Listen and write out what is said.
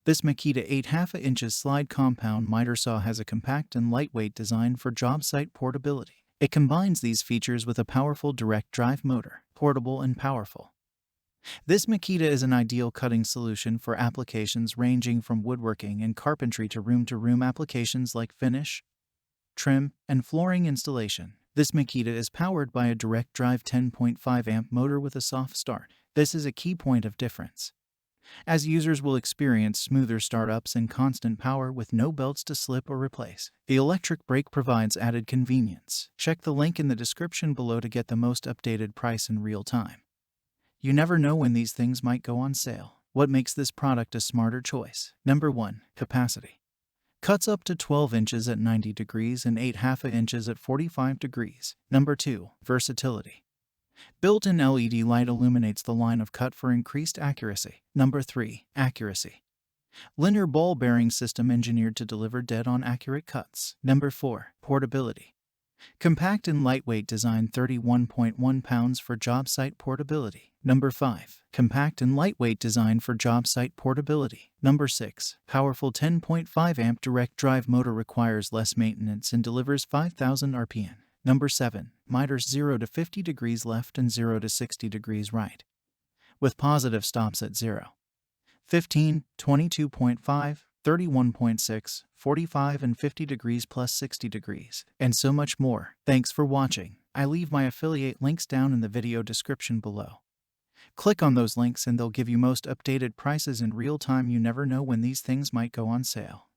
This Makita 8.5 inches slide compound miter saw has a compact and lightweight design for job site portability. It combines these features with a powerful direct drive motor, portable and powerful. This Makita is an ideal cutting solution for applications ranging from woodworking and carpentry to room applications like finish, trim, and flooring installation. This Makita is powered by a direct drive 10.5 amp motor with a soft start. This is a key point of difference, as users will experience smoother startups and constant power with no belts to slip or replace. The electric brake provides added convenience. Check the link in the description below to get the most updated price in real time. You never know when these things might go on sale. What makes this product a smarter choice? Number 1. Capacity. Cuts up to 12 inches at 90 degrees and 8.5 inches at 45 degrees. Number 2. Versatility. Built-in LED light illuminates the line of cut for increased accuracy. Number 3. Accuracy. Linear ball bearing system engineered to deliver dead-on accurate cuts. Number 4. Portability. Compact and lightweight design, 31.1 pounds for job site portability. Number 5. Compact and lightweight design for job site portability. Number 6. Powerful 10.5 amp direct drive motor, requires less maintenance and delivers 5,000 RPM. Number 7. Miters 0 to 50 degrees left and 0 to 60 degrees right, with positive stops at 0, 15, 22.5, 31.6, 45 and 50 degrees plus 60 degrees, and so much more. Thanks for watching. I leave my affiliate links down in the video description below. Click on those links and they'll give you most updated prices in real time. You never know when these things might go on sale.